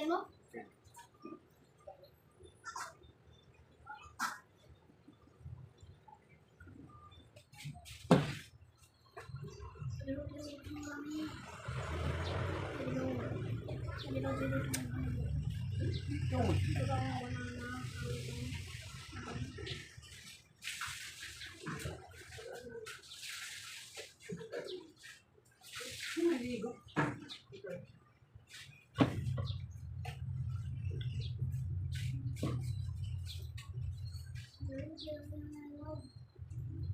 Mo?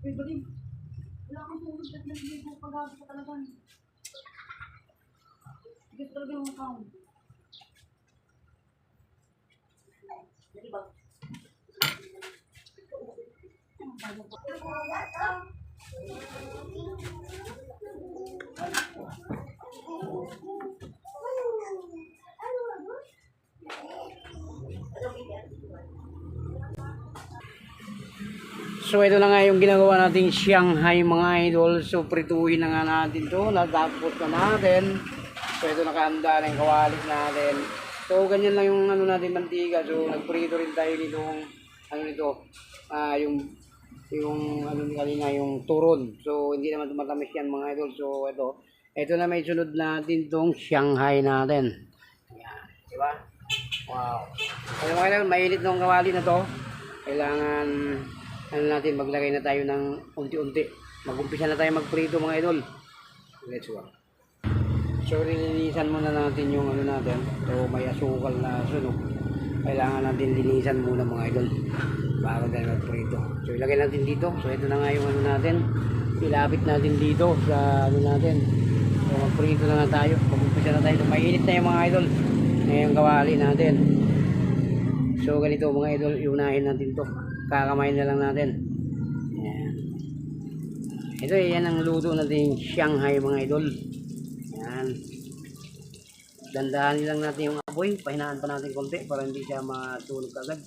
Uy, Balim. Wala akong tulog at naliligo pag-agaw ka talaga. Hindi ko talaga yung account. Jadi ba? So ito na nga yung ginagawa nating Shanghai mga idol. So prituhin na nga natin to. Natapos na natin. So ito nakahanda na yung kawalis natin. So ganyan lang yung ano natin mantika. So nagprito rin tayo nitong ano nito. Yung ano kanina yung turon. So hindi naman tumatamis yan mga idol. So ito na may sunod natin tong Shanghai natin. Ayan, di ba? Wow. Ano mga idol, mainit ng kawali na to. Kailangan ano natin, maglagay na tayo ng unti-unti. Mag-umpisa na tayo magprito mga idol. Let's go. So linisan muna natin yung ano natin. So may asukal na sunog. Kailangan natin linisan muna mga idol bago tayo magprito. So ilagay natin dito. So ito na nga yung ano natin. Ilapit natin dito sa ano natin. So magprito na tayo. Mag-umpisa na tayo. So mainit na yung mga idol. Ngayong kawali natin. So ganito mga idol, iunahin natin to. Kakamayin na lang natin. Ayan. Ito yan ang luto natin Shanghai mga idol. Ayan. Dandahanin lang natin yung apoy. Pahinaan pa natin konti para hindi siya masunog agad.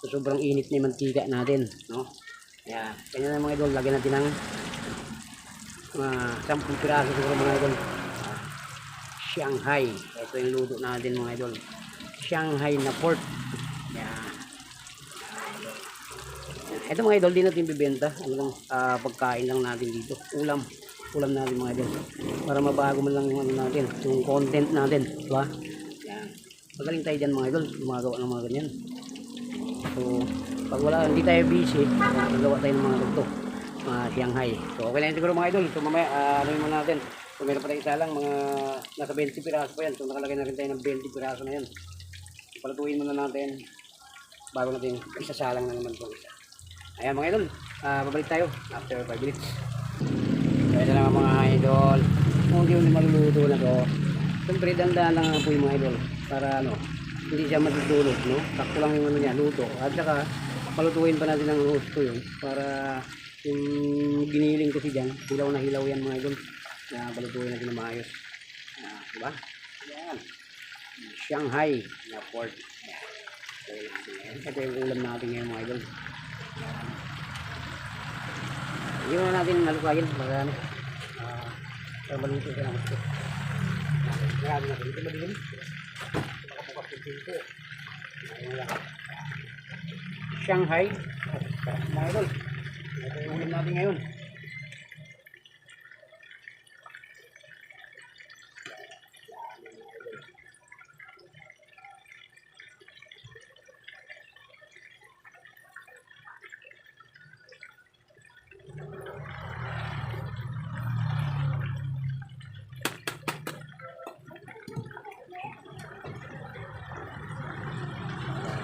So, sobrang init na yung mantika natin. No? Ayan. Kanya na mga idol. Lagyan natin ng 10 piraso siguro mga idol. Shanghai. Ito yung luto natin mga idol. Shanghai na pork. Ayan. Ito mga idol, di natin bibenta. Ano lang, pagkain lang natin dito. Ulam natin mga idol. Para mabago man lang yung ano natin, yung content natin. Diba? Yan. Magaling tayo dyan mga idol. Gumagawa ng mga ganyan. So, pag wala, hindi tayo busy, magawa tayo ng mga ganito. Mga Shanghai. So, okay lang siguro mga idol. So, mamaya, ano yung mga natin. So, meron pa tayo isa lang. Mga nasa 20 piraso pa yan. So, nakalagay na rin tayo ng 20 piraso na yan. Palatuin muna natin. Bago natin, isasalang na naman itong isa. Ayan mga idol, babalik tayo after 5 minutes. So ito lang mga idol. Kung hindi maluluto na to, siyempre dandaan lang po yung mga idol para ano, hindi siya matutulog, no? Takto lang yung ano niya, luto. At saka palutuin pa natin ng gusto yun para yung giniling kasi dyan, hilaw na hilaw yan mga idol. Kaya palutuin natin na maayos. Diba? Yan. Shanghai na pork. Yan. Ito yung ulam natin ngayon mga idol. Hindi mo natin nalukayin para ano. Para maluto ka ng gusto. Marami natin. Ito madilim. Makapukas yung pinto. Ayun lang. Shanghai. Mga idol. Ito yung ulam natin ngayon.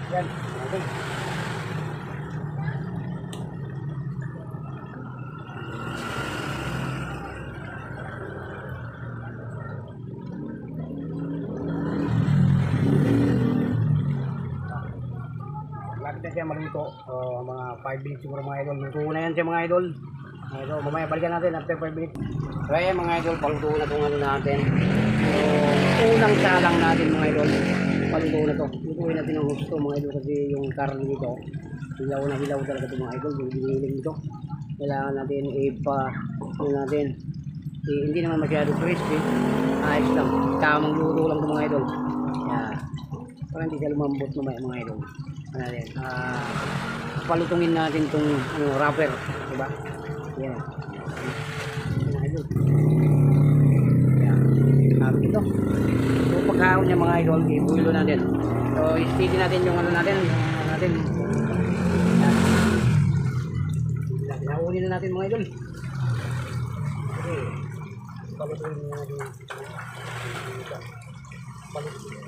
Yan. Okay. Lapit na siya maluto. Mga 5 minutes siguro mga idol. Luto na yan siya mga idol. Ito, mamaya balikan natin after 5 minutes. Kaya mga idol, paluto na itong ano natin. So, unang salang natin mga idol. Paluto na ito. Lutuin natin ng gusto mga idol kasi yung karne nito. Hilaw na hilaw talaga ito mga idol. Yung giniling nito. Kailangan natin ano natin. Hindi naman masyado crispy. Ayos lang. Tamang luto lang ito mga idol. Yan. Para hindi siya lumambot mga idol. Ano natin. Palutungin natin itong wrapper. Diba? Yan. Mga idol. Yan. Habit ito. So pagkaon niya mga idol, ibuilo natin. So steady natin yung ano natin. Yan. Nauli na natin mga idol. Okay. Palutuin natin.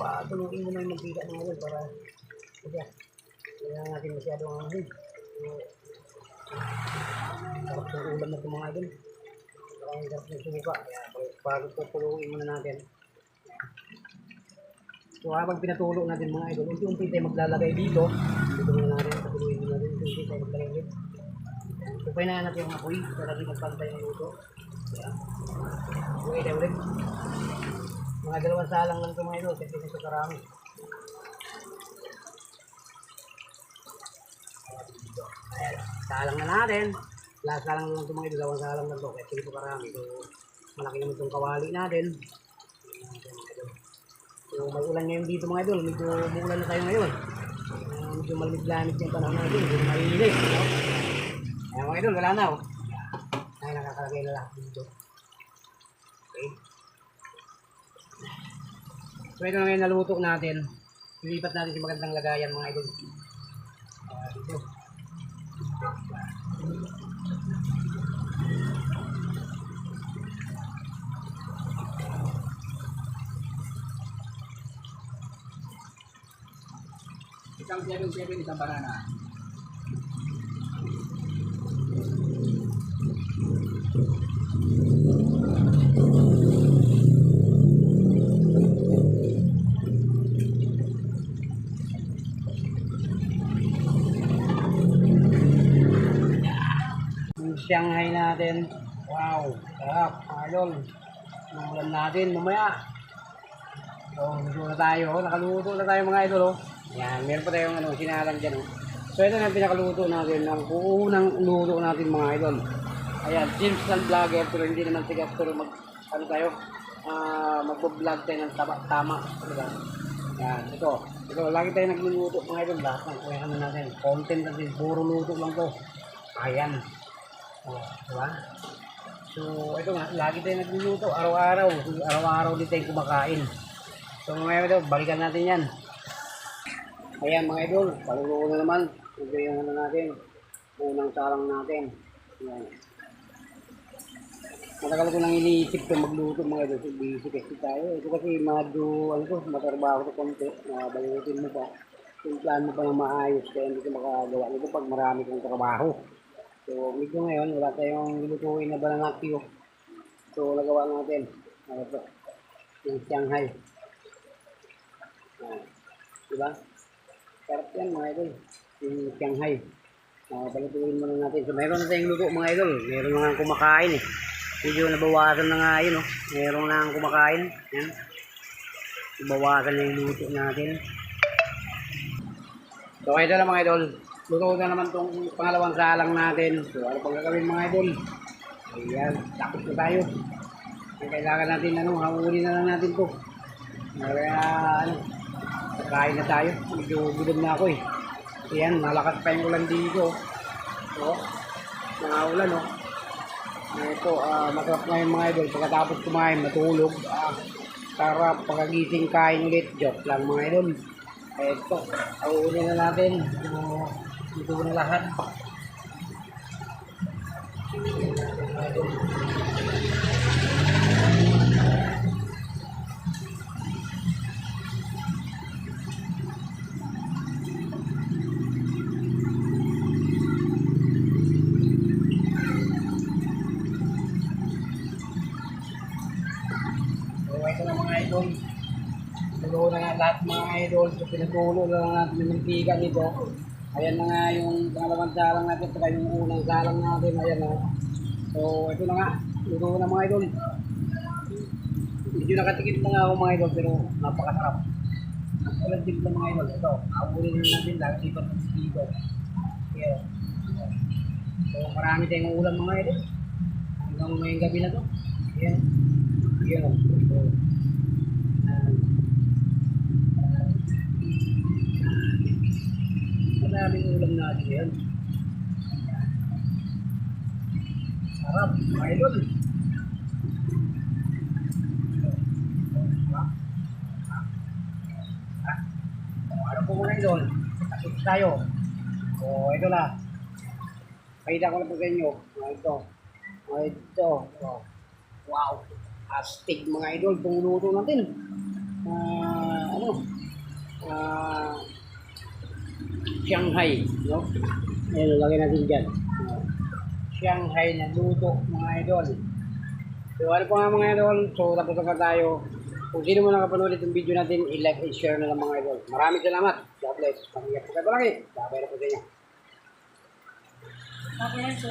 Palutuin mo na yung magbiga mga idol para kaya natin masyadong ano yun. Sarap ng ulam na ito mga idol. Maraming sarap ng suka. Bago pupuluin muna natin. So habang pinatulo natin mga idol, unti-unti tayo maglalagay dito. Dito muna natin, patuluin muna natin, unti-unti tayo maglalagay dito. Supay na natin yung apoy para di magpantay ng luto. Okay tayo ulit. Mga 2 salang lang ito mga idol, kasi ito karami. Ayan, salang na natin. Last salang lang ito mga idol, 2 salang lang ito, kasi ito karami. So malaki naman itong kawali natin. So mag-ulan ngayon dito mga idol, medyo umuulan na tayo ngayon. Medyo malamig-lamig yung panahon natin, medyo mainit. Ayan mga idol, wala na oh. Ay, nakakalagay na lang dito. Okay. So ito na ngayon naluto natin. Ilipat natin sa magandang lagayan mga idol. Dito. Isang 7-7, isang banana. Yung Shanghai natin. Wow, sarap, idol. Ulam natin mamaya. So, luto na tayo. Nakaluto na tayo mga idol. Oh. Yan, meron pa tayong sinalang dyan. Oh. So, ito na yung pinakaluto natin. Ang unang luto natin mga idol. Ayan, James ng vlogger. Pero hindi naman sigat. Pero magbo-vlog tayo ng tama. Diba? Yan, ito. Lagi tayo nagluluto mga idol. Lahat ng natin. Content natin. Puro luto lang to. Ayan. Oh, diba? So, ito nga. Lagi tayo nagluluto. Araw-araw. Araw-araw din tayo kumakain. So, mga idol, balikan natin yan. Ayan mga idol, paluto na naman. Ito yung natin, unang sarang natin. Ayan. Matagal ko nang iniisip ko magluto mga idol. So, busy kasi tayo. Ito kasi medyo, matrabaho ko konti. Balutin mo pa. Yung plan mo pa ng maayos. Kaya hindi ko makagawa nito pag marami kong trabaho. So, medyo ngayon, wala tayong nilutuin na bananakyo. So, nagawa natin. Ito, yung Shanghai. Ayan. Diba? Sarap yan mga idol. yung Shanghai. Palutuin muna natin. So, meron na tayong luto mga idol. Meron na nga kumakain eh. Medyo nabawasan na nga yun, oh. Meron na nga kumakain. Yan. Nabawasan na yung luto natin. So, ito na mga idol. Luto na naman itong pangalawang salang natin. So, ano pang gagawin mga idol? Ayan, tapos na tayo. Ang kailangan natin, hamuli na lang natin to. Kaya, kain na tayo. Medyo gudom na ako eh. Ayan, malakas pa yung ulan dito. So, mga ulan, oh. Ito, masarap na yung mga idol. Pagkatapos kumain, matulog. Sarap, pagkagising kain ulit. Joke lang mga idol. Ito, auuli na natin. Ito na lahat. Ito na mga idol. Tulo na nga lahat mga idol. So pinatulo na lang natin yung mantika nito. Ayan na nga yung pangalawang salang natin. Saka yung unang salang natin. Ayan na. So ito na nga. Tulo na mga idol. Medyo nakatikit na nga ako mga idol. Pero napakasarap. Ulan din na mga idol. Ito. Aulin natin lang. Dito dito. Ayan. So marami tayong ulam mga idol. Hanggang ngayong gabi na to. Ayan. Ayan. Maraming ulam natin yan. Sarap, mga idol. Ano po mga idol? Kasip tayo. O, ito na. Pakita ko na po sa inyo. Ito. Ito. Wow. Astig mga idol. Itong luto natin. Shanghai, no? Ayan, lagay natin dyan. Shanghai na luto, mga idol. So, ano po nga mga idol? So, tapos na tayo. Kung sino mo nakapanood itong video natin, i-like and share na lang mga idol. Maraming salamat. God bless. Pag-iyak po kayo palagi. Babay na po sa inyo. Okay,